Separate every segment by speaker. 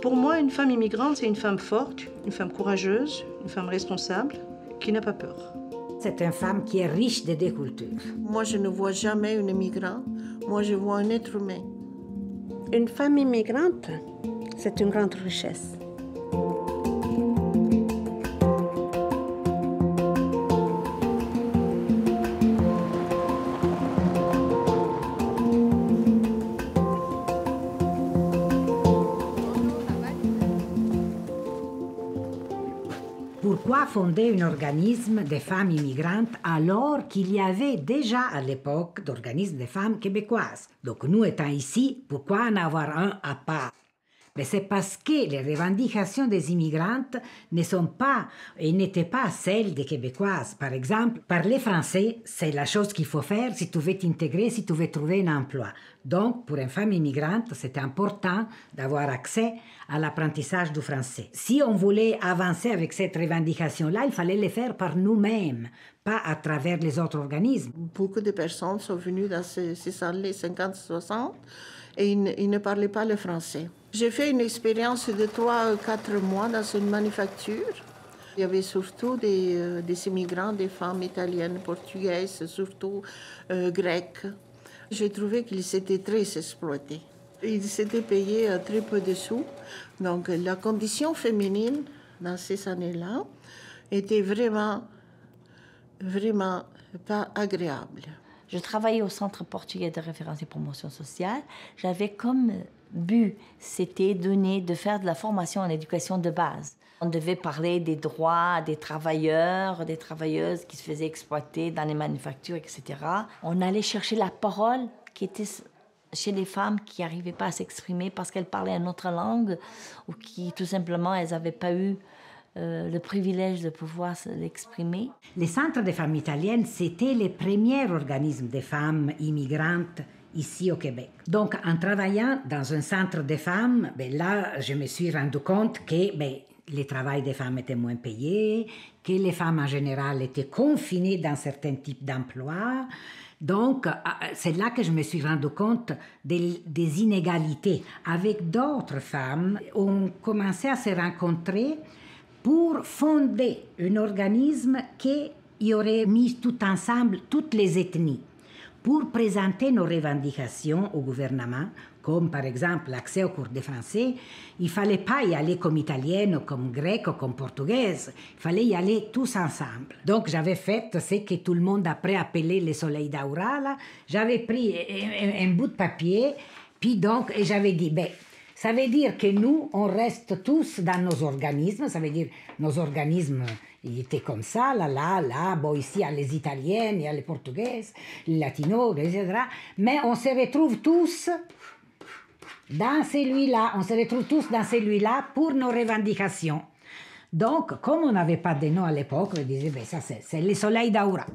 Speaker 1: Pour moi, une femme immigrante, c'est une femme forte, une femme courageuse, une femme responsable, qui n'a pas peur.
Speaker 2: C'est une femme qui est riche de deux cultures.
Speaker 3: Moi, je ne vois jamais un immigrant. Moi, je vois un être humain.
Speaker 4: Une femme immigrante, c'est une grande richesse.
Speaker 2: Pourquoi fonder un organisme de femmes immigrantes alors qu'il y avait déjà à l'époque d'organismes de femmes québécoises? Donc nous étant ici, pourquoi en avoir un à part? Mais c'est parce que les revendications des immigrantes ne sont pas et n'étaient pas celles des Québécoises. Par exemple, parler français, c'est la chose qu'il faut faire si tu veux t'intégrer, si tu veux trouver un emploi. Donc, pour une femme immigrante, c'était important d'avoir accès à l'apprentissage du français. Si on voulait avancer avec cette revendication-là, il fallait le faire par nous-mêmes, pas à travers les autres organismes.
Speaker 3: Beaucoup de personnes sont venues dans ces années 50-60 et ils ne parlaient pas le français. J'ai fait une expérience de 3 ou 4 mois dans une manufacture. Il y avait surtout des immigrants, des femmes italiennes, portugaises, surtout grecques. J'ai trouvé qu'ils étaient très exploités. Ils s'étaient payés très peu de sous. Donc la condition féminine dans ces années-là était vraiment pas agréable.
Speaker 5: Je travaillais au Centre portugais de référence et promotion sociale. J'avais comme but, c'était de faire de la formation en éducation de base. On devait parler des droits des travailleurs, des travailleuses qui se faisaient exploiter dans les manufactures, etc. On allait chercher la parole qui était chez les femmes qui n'arrivaient pas à s'exprimer parce qu'elles parlaient une autre langue ou qui, tout simplement, elles n'avaient pas eu le privilège de pouvoir l'exprimer.
Speaker 2: Les centres de femmes italiennes, c'était les premiers organismes de femmes immigrantes ici au Québec. Donc, en travaillant dans un centre de femmes, là, je me suis rendu compte que le travail des femmes était moins payé, que les femmes en général étaient confinées dans certains types d'emplois. Donc, c'est là que je me suis rendu compte des inégalités. Avec d'autres femmes, on commençait à se rencontrer pour fonder un organisme qui aurait mis tout ensemble toutes les ethnies pour présenter nos revendications au gouvernement, comme par exemple l'accès aux cours de français. Il ne fallait pas y aller comme italienne, comme grecque ou comme portugaise. Il fallait y aller tous ensemble. Donc j'avais fait ce que tout le monde après appelait le soleil d'Aura. Là. J'avais pris un bout de papier, puis donc, et j'avais dit, ça veut dire que nous, on reste tous dans nos organismes. Ça veut dire nos organismes, ils étaient comme ça, là. Bon, ici, il y a les Italiennes, il y a les Portugaises, les Latinos, etc. Mais on se retrouve tous dans celui-là. On se retrouve tous dans celui-là pour nos revendications. Donc, comme on n'avait pas de nom à l'époque, on disait, ça, c'est le soleil d'Aura.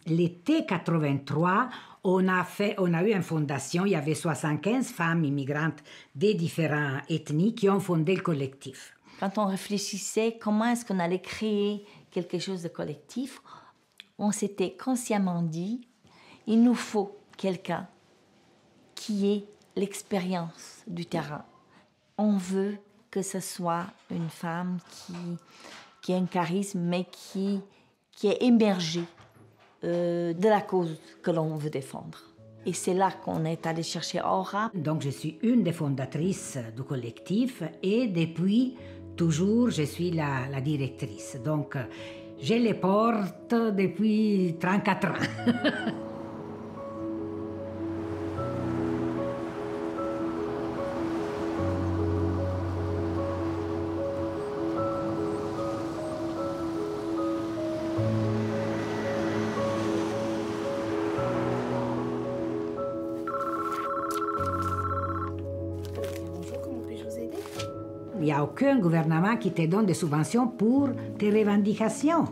Speaker 2: L'été 83, on a eu une fondation, il y avait 75 femmes immigrantes des différentes ethnies qui ont fondé le collectif.
Speaker 5: Quand on réfléchissait comment est-ce qu'on allait créer quelque chose de collectif, on s'était consciemment dit, il nous faut quelqu'un qui ait l'expérience du terrain. On veut que ce soit une femme qui a un charisme, mais qui est émergée de la cause que l'on veut défendre. Et c'est là qu'on est allé chercher Aura.
Speaker 2: Donc je suis une des fondatrices du collectif et depuis toujours je suis la directrice. Donc je les porte depuis 34 ans. Il n'y a aucun gouvernement qui te donne des subventions pour tes revendications.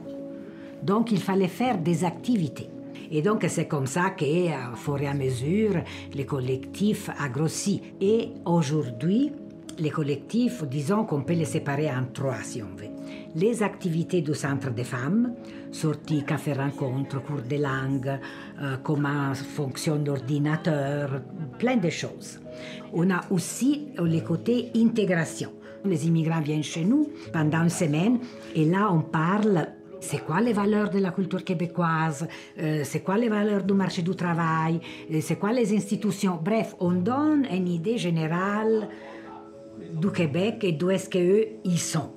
Speaker 2: Donc, il fallait faire des activités. Et donc, c'est comme ça qu'au fur et à mesure, le collectif a grossi. Et aujourd'hui, les collectifs, disons qu'on peut les séparer en 3, si on veut. Les activités du centre des femmes, sorties, café-rencontres, cours de langue, comment fonctionne l'ordinateur, plein de choses. On a aussi le côté intégration. Les immigrants viennent chez nous pendant une semaine et là on parle. C'est quoi les valeurs de la culture québécoise? C'est quoi les valeurs du marché du travail? C'est quoi les institutions? Bref, on donne une idée générale du Québec et d'où est-ce qu'eux ils sont.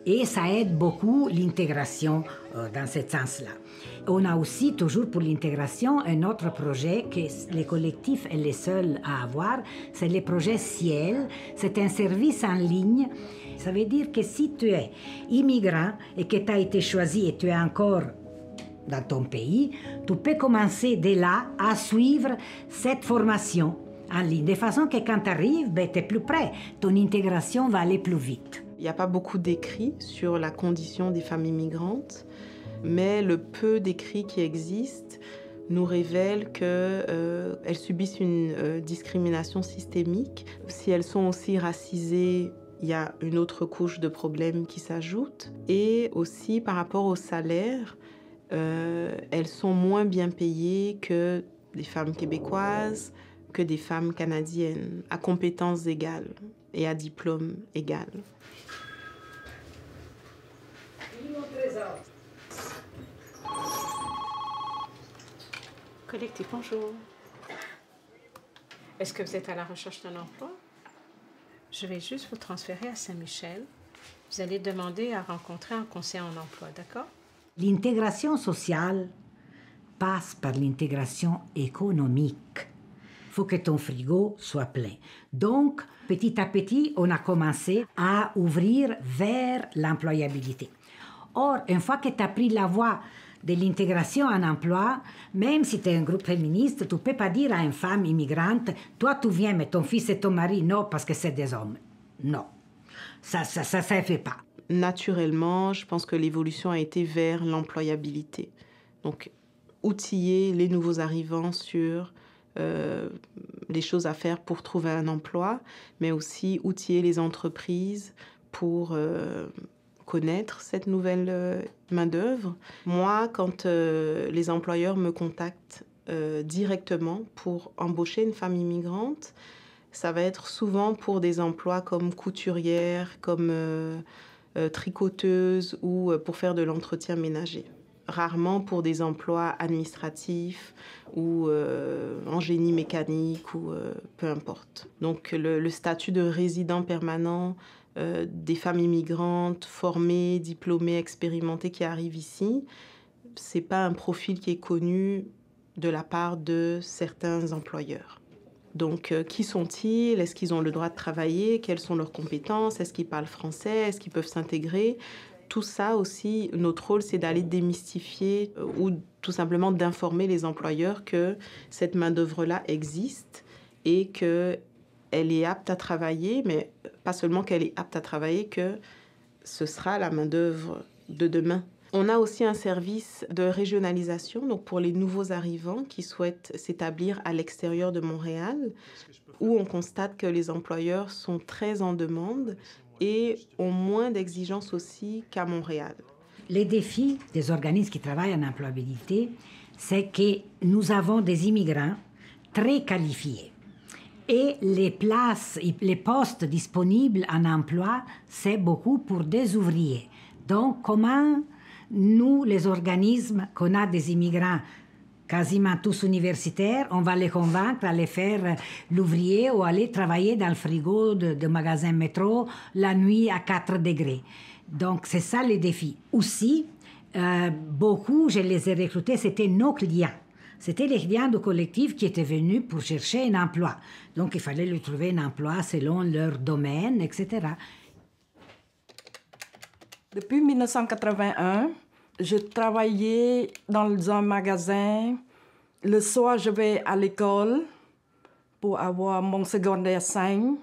Speaker 2: Et ça aide beaucoup l'intégration dans ce sens-là. On a aussi, toujours pour l'intégration, un autre projet que les collectifs sont les seuls à avoir, c'est le projet Ciel. C'est un service en ligne. Ça veut dire que si tu es immigrant et que tu as été choisi et tu es encore dans ton pays, tu peux commencer dès là à suivre cette formation en ligne. De façon que quand tu arrives, tu es plus près. Ton intégration va aller plus vite.
Speaker 6: Il n'y a pas beaucoup d'écrits sur la condition des femmes immigrantes, mais le peu d'écrits qui existent nous révèle qu'elles subissent une discrimination systémique. Si elles sont aussi racisées, il y a une autre couche de problèmes qui s'ajoute. Et aussi par rapport au salaire, elles sont moins bien payées que des femmes québécoises, que des femmes canadiennes, à compétences égales et à diplôme égal.
Speaker 7: Collectif, bonjour. Est-ce que vous êtes à la recherche d'un emploi? Je vais juste vous transférer à Saint-Michel. Vous allez demander à rencontrer un conseiller en emploi, d'accord?
Speaker 2: L'intégration sociale passe par l'intégration économique. Il faut que ton frigo soit plein. Donc, petit à petit, on a commencé à ouvrir vers l'employabilité. Or, une fois que tu as pris la voie de l'intégration en emploi, même si tu es un groupe féministe, tu ne peux pas dire à une femme immigrante « Toi, tu viens, mais ton fils et ton mari, non, parce que c'est des hommes. » Non, ça ne fait pas.
Speaker 6: Naturellement, je pense que l'évolution a été vers l'employabilité. Donc, outiller les nouveaux arrivants sur les choses à faire pour trouver un emploi, mais aussi outiller les entreprises pour connaître cette nouvelle main-d'œuvre. Moi, quand les employeurs me contactent directement pour embaucher une femme immigrante, ça va être souvent pour des emplois comme couturière, comme tricoteuse ou pour faire de l'entretien ménager. Rarement pour des emplois administratifs ou en génie mécanique ou peu importe. Donc le statut de résident permanent des femmes immigrantes formées, diplômées, expérimentées qui arrivent ici, c'est pas un profil qui est connu de la part de certains employeurs. Donc, qui sont-ils? Est-ce qu'ils ont le droit de travailler? Quelles sont leurs compétences? Est-ce qu'ils parlent français? Est-ce qu'ils peuvent s'intégrer? Tout ça aussi, notre rôle, c'est d'aller démystifier ou tout simplement d'informer les employeurs que cette main-d'œuvre-là existe et qu'elle est apte à travailler, mais pas seulement qu'elle est apte à travailler, que ce sera la main-d'œuvre de demain. On a aussi un service de régionalisation, donc pour les nouveaux arrivants qui souhaitent s'établir à l'extérieur de Montréal, où on constate que les employeurs sont très en demande et ont moins d'exigences aussi qu'à Montréal.
Speaker 2: Les défis des organismes qui travaillent en employabilité, c'est que nous avons des immigrants très qualifiés. Et les places, les postes disponibles en emploi, c'est beaucoup pour des ouvriers. Donc, comment nous, les organismes, qu'on a des immigrants quasiment tous universitaires, on va les convaincre d'aller faire l'ouvrier ou aller travailler dans le frigo de magasin métro la nuit à 4 degrés. Donc, c'est ça les défis. Aussi, beaucoup, je les ai recrutés, c'était nos clients. C'était les clients du collectif qui étaient venus pour chercher un emploi. Donc, il fallait lui trouver un emploi selon leur domaine, etc.
Speaker 8: Depuis 1981, je travaillais dans un magasin. Le soir, je vais à l'école pour avoir mon secondaire 5.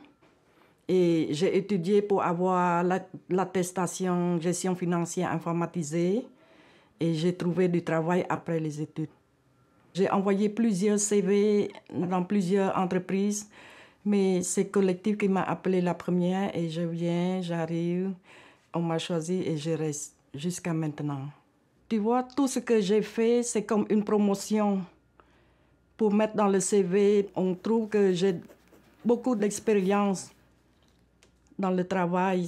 Speaker 8: Et j'ai étudié pour avoir l'attestation gestion financière informatisée. Et j'ai trouvé du travail après les études. J'ai envoyé plusieurs CV dans plusieurs entreprises, mais c'est le collectif qui m'a appelé la première et je viens, j'arrive, on m'a choisi et je reste jusqu'à maintenant. Tu vois, tout ce que j'ai fait, c'est comme une promotion. Pour mettre dans le CV, on trouve que j'ai beaucoup d'expérience dans le travail,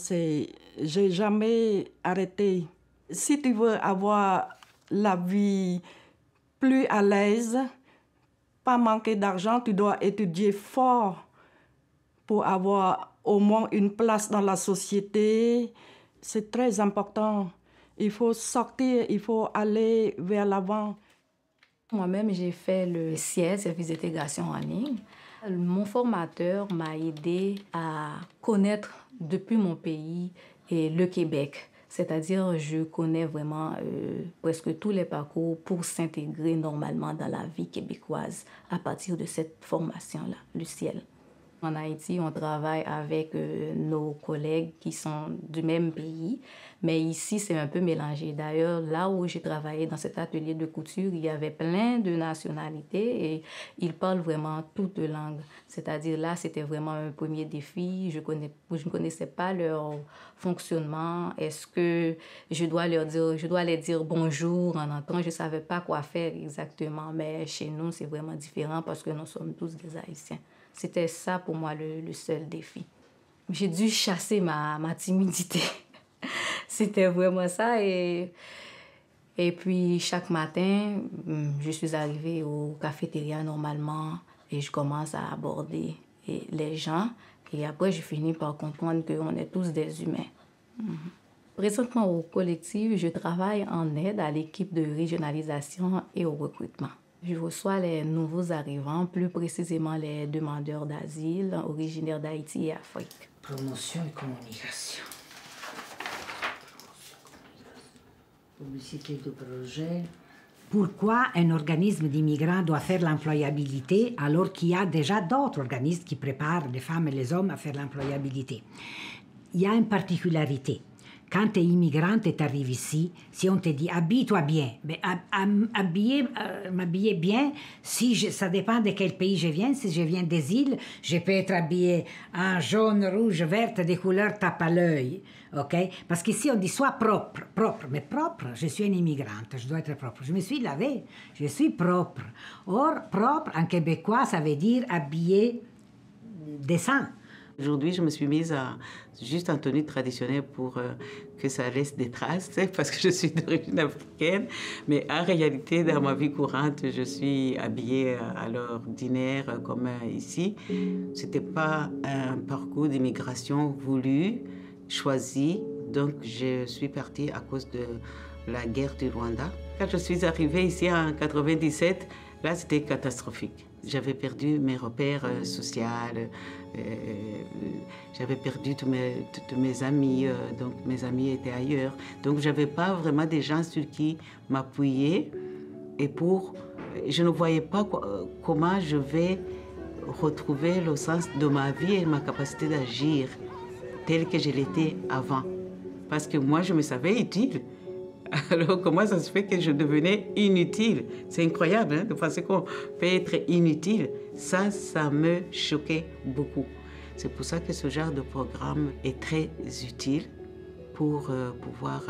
Speaker 8: j'ai jamais arrêté. Si tu veux avoir la vie plus à l'aise, pas manquer d'argent, tu dois étudier fort pour avoir au moins une place dans la société. C'est très important. Il faut sortir, il faut aller vers l'avant.
Speaker 9: Moi-même, j'ai fait le CIES, service d'intégration en ligne. Mon formateur m'a aidé à connaître depuis mon pays et le Québec. C'est-à-dire, je connais vraiment presque tous les parcours pour s'intégrer normalement dans la vie québécoise à partir de cette formation-là, le CIEL. En Haïti, on travaille avec nos collègues qui sont du même pays, mais ici, c'est un peu mélangé. D'ailleurs, là où j'ai travaillé dans cet atelier de couture, il y avait plein de nationalités et ils parlent vraiment toutes les langues. C'est-à-dire, là, c'était vraiment un premier défi. Je ne connaissais pas leur fonctionnement. Est-ce que je dois les dire bonjour en entrant? Je ne savais pas quoi faire exactement, mais chez nous, c'est vraiment différent parce que nous sommes tous des Haïtiens. C'était ça pour moi le seul défi. J'ai dû chasser ma timidité. C'était vraiment ça. Et puis chaque matin, je suis arrivée au cafétéria normalement et je commence à aborder les gens. Et après, je finis par comprendre qu'on est tous des humains. Présentement au collectif, je travaille en aide à l'équipe de régionalisation et au recrutement. Je reçois les nouveaux arrivants, plus précisément les demandeurs d'asile originaires d'Haïti et Afrique.
Speaker 2: Promotion et communication. Publicité de projet. Pourquoi un organisme d'immigrants doit faire l'employabilité alors qu'il y a déjà d'autres organismes qui préparent les femmes et les hommes à faire l'employabilité? Il y a une particularité. Quand tu es immigrante et tu arrives ici, si on te dit « habille-toi bien », m'habiller bien, ça dépend de quel pays je viens. Si je viens des îles, je peux être habillée en jaune, rouge, verte, des couleurs tape à l'œil. Okay? Parce qu'ici, on dit « sois propre ». Mais propre, je suis une immigrante, je dois être propre. Je me suis lavée, je suis propre. Or, propre, en québécois, ça veut dire habillé décent.
Speaker 10: Aujourd'hui, je me suis mise juste en tenue traditionnelle pour que ça laisse des traces, parce que je suis d'origine africaine. Mais en réalité, dans ma vie courante, je suis habillée à l'ordinaire comme ici. Ce n'était pas un parcours d'immigration voulu, choisi. Donc, je suis partie à cause de la guerre du Rwanda. Quand je suis arrivée ici en 97, là, c'était catastrophique. J'avais perdu mes repères sociaux, j'avais perdu tous mes amis, donc mes amis étaient ailleurs. Donc je n'avais pas vraiment des gens sur qui m'appuyer et je ne voyais pas comment je vais retrouver le sens de ma vie et ma capacité d'agir tel que je l'étais avant. Parce que moi, je me savais utile. Alors, comment ça se fait que je devenais inutile? C'est incroyable de penser qu'on peut être inutile. Ça me choquait beaucoup. C'est pour ça que ce genre de programme est très utile pour pouvoir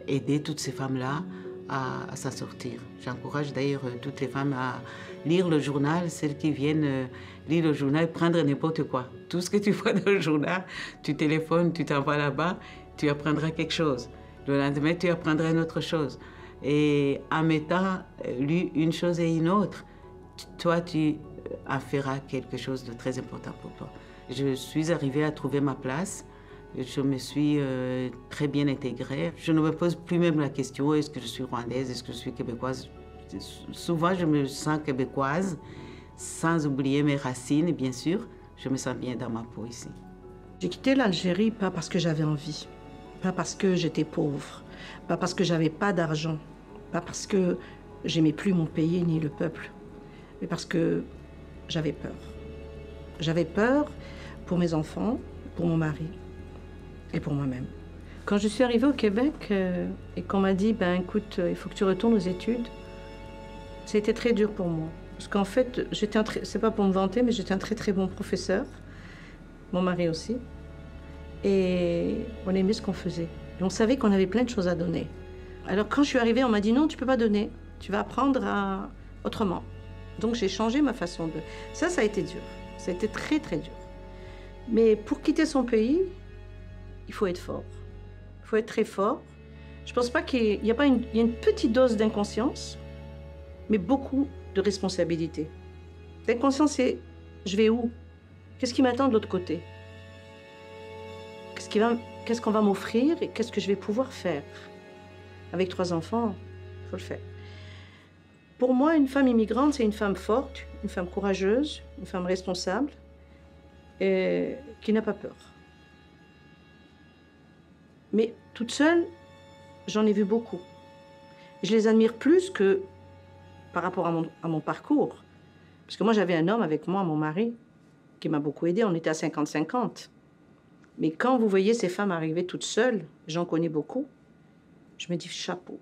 Speaker 10: aider toutes ces femmes-là à s'en sortir. J'encourage d'ailleurs toutes les femmes à lire le journal, celles qui viennent lire le journal, prendre n'importe quoi. Tout ce que tu vois dans le journal, tu téléphones, tu t'envoies là-bas, tu apprendras quelque chose. Le lendemain, tu apprendras une autre chose. Et en mettant lu une chose et une autre, toi, tu en feras quelque chose de très important pour toi. Je suis arrivée à trouver ma place. Je me suis très bien intégrée. Je ne me pose plus même la question, est-ce que je suis rwandaise, est-ce que je suis québécoise? Souvent, je me sens québécoise, sans oublier mes racines, bien sûr. Je me sens bien dans ma peau ici.
Speaker 1: J'ai quitté l'Algérie pas parce que j'avais envie. Pas parce que j'étais pauvre, pas parce que j'avais pas d'argent, pas parce que j'aimais plus mon pays ni le peuple, mais parce que j'avais peur. J'avais peur pour mes enfants, pour mon mari et pour moi-même. Quand je suis arrivée au Québec et qu'on m'a dit « écoute, il faut que tu retournes aux études », ça a été très dur pour moi. Parce qu'en fait, c'est pas pour me vanter, mais j'étais un très très bon professeur, mon mari aussi. Et on aimait ce qu'on faisait. Et on savait qu'on avait plein de choses à donner. Alors quand je suis arrivée, on m'a dit non, tu ne peux pas donner. Tu vas apprendre autrement. Donc j'ai changé ma façon de... Ça a été dur. Ça a été très très dur. Mais pour quitter son pays, il faut être fort. Il faut être très fort. Je ne pense pas qu'il y a une petite dose d'inconscience, mais beaucoup de responsabilité. L'inconscience, c'est je vais où? Qu'est-ce qui m'attend de l'autre côté? Qu'est-ce qu'on va m'offrir et qu'est-ce que je vais pouvoir faire? Avec 3 enfants, il faut le faire. Pour moi, une femme immigrante, c'est une femme forte, une femme courageuse, une femme responsable et qui n'a pas peur. Mais toute seule, j'en ai vu beaucoup. Je les admire plus que par rapport à mon parcours. Parce que moi, j'avais un homme avec moi, mon mari, qui m'a beaucoup aidé. On était à 50-50. Mais quand vous voyez ces femmes arriver toutes seules, j'en connais beaucoup, je me dis chapeau.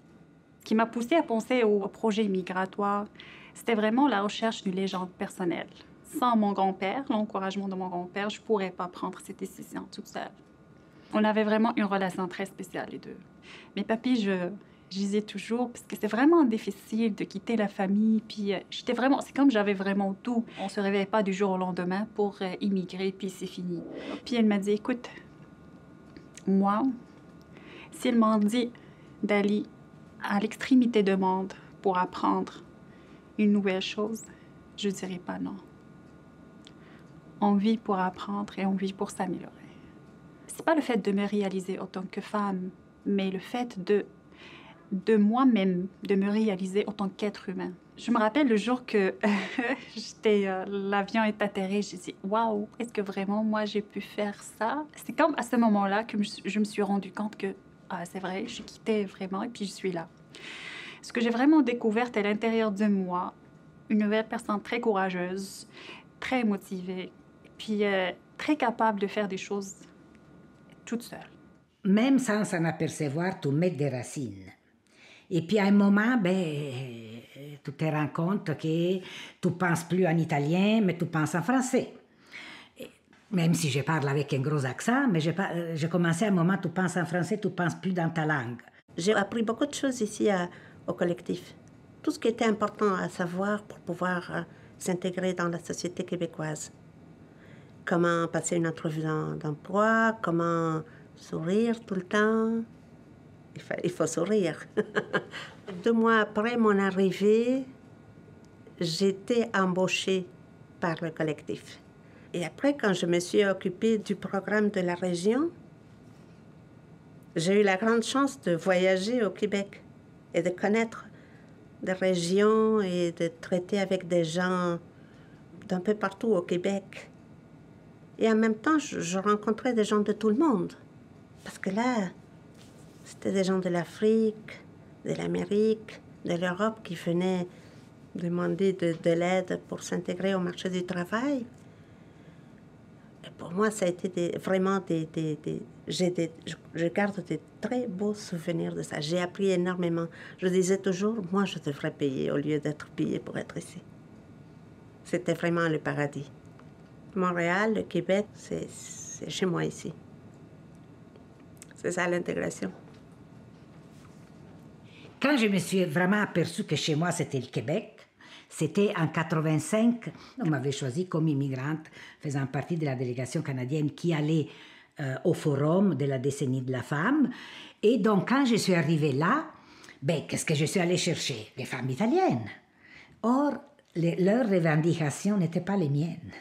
Speaker 11: Ce qui m'a poussée à penser au projet migratoire, c'était vraiment la recherche d'une légende personnelle. Sans mon grand-père, l'encouragement de mon grand-père, je ne pourrais pas prendre cette décision toute seule. On avait vraiment une relation très spéciale, les deux. Mais papy, je disais toujours, parce que c'est vraiment difficile de quitter la famille, puis c'est comme j'avais vraiment tout. On ne se réveillait pas du jour au lendemain pour immigrer, puis c'est fini. Puis elle m'a dit, écoute, moi, s'il m'a dit d'aller à l'extrémité du monde pour apprendre une nouvelle chose, je ne dirais pas non. On vit pour apprendre et on vit pour s'améliorer. C'est pas le fait de me réaliser en tant que femme, mais le fait de moi-même, de me réaliser en tant qu'être humain. Je me rappelle le jour que l'avion est atterri, j'ai dit « Waouh, est-ce que vraiment moi j'ai pu faire ça ?» C'est comme à ce moment-là que je me suis rendu compte que c'est vrai, je quittais vraiment et puis je suis là. Ce que j'ai vraiment découvert à l'intérieur de moi, une nouvelle personne très courageuse, très motivée, puis très capable de faire des choses toute seule.
Speaker 2: Même sans s'en apercevoir, tu mets des racines. Et puis à un moment, tu te rends compte que tu ne penses plus en italien, mais tu penses en français. Même si je parle avec un gros accent, mais j'ai commencé à un moment, tu penses en français, tu ne penses plus dans ta langue.
Speaker 4: J'ai appris beaucoup de choses ici au collectif. Tout ce qui était important à savoir pour pouvoir s'intégrer dans la société québécoise. Comment passer une entrevue d'emploi, comment sourire tout le temps. Il faut sourire. 2 mois après mon arrivée, j'étais embauchée par le collectif. Et après, quand je me suis occupée du programme de la région, j'ai eu la grande chance de voyager au Québec et de connaître des régions et de traiter avec des gens d'un peu partout au Québec. Et en même temps, je rencontrais des gens de tout le monde. Parce que là, c'était des gens de l'Afrique, de l'Amérique, de l'Europe qui venaient demander de l'aide pour s'intégrer au marché du travail. Et pour moi, ça a été vraiment je garde de très beaux souvenirs de ça. J'ai appris énormément. Je disais toujours, moi, je devrais payer au lieu d'être payée pour être ici. C'était vraiment le paradis. Montréal, le Québec, c'est chez moi ici. C'est ça l'intégration.
Speaker 2: Quand je me suis vraiment aperçue que chez moi, c'était le Québec, c'était en 85, on m'avait choisi comme immigrante, faisant partie de la délégation canadienne qui allait au forum de la décennie de la femme. Et donc, quand je suis arrivée là, qu'est-ce que je suis allée chercher? Les femmes italiennes. Or, leurs revendications n'étaient pas les miennes.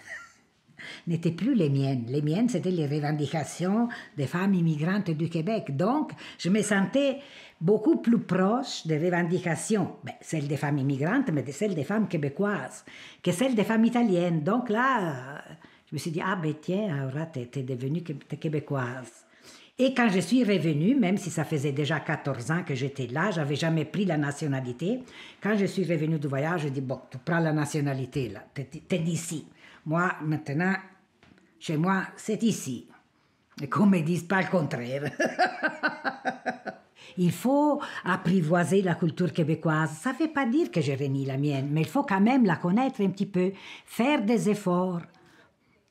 Speaker 2: N'étaient plus les miennes. Les miennes, c'était les revendications des femmes immigrantes du Québec. Donc, je me sentais beaucoup plus proche des revendications, celles des femmes immigrantes, mais celles des femmes québécoises, que celles des femmes italiennes. Donc là, je me suis dit, tiens, Aura, t'es devenue québécoise. Et quand je suis revenue, même si ça faisait déjà 14 ans que j'étais là, j'avais jamais pris la nationalité. Quand je suis revenue du voyage, je dis, tu prends la nationalité, là, t'es d'ici. Moi, maintenant, chez moi, c'est ici. Et qu'on me dise pas le contraire. Il faut apprivoiser la culture québécoise. Ça ne veut pas dire que je renie la mienne, mais il faut quand même la connaître un petit peu, faire des efforts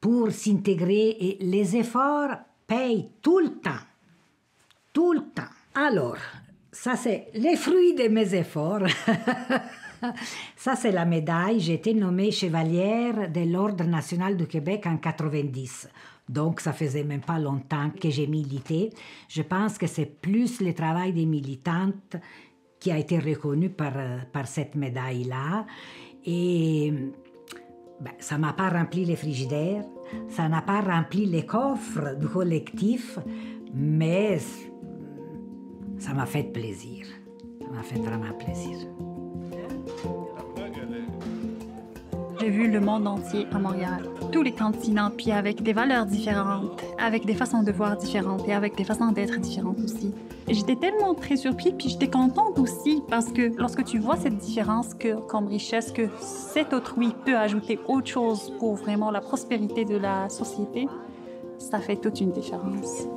Speaker 2: pour s'intégrer. Et les efforts payent tout le temps. Tout le temps. Alors, ça c'est les fruits de mes efforts. Ça, c'est la médaille. J'ai été nommée chevalière de l'Ordre national du Québec en 90. Donc, ça faisait même pas longtemps que j'ai milité. Je pense que c'est plus le travail des militantes qui a été reconnu par cette médaille-là. Et ça m'a pas rempli les frigidaires, ça n'a pas rempli les coffres du collectif, mais ça m'a fait plaisir. Ça m'a fait vraiment plaisir.
Speaker 11: J'ai vu le monde entier à Montréal, tous les continents, puis avec des valeurs différentes, avec des façons de voir différentes et avec des façons d'être différentes aussi. Et j'étais tellement très surprise, puis j'étais contente aussi parce que lorsque tu vois cette différence comme richesse, que cet autrui peut ajouter autre chose pour vraiment la prospérité de la société, ça fait toute une différence.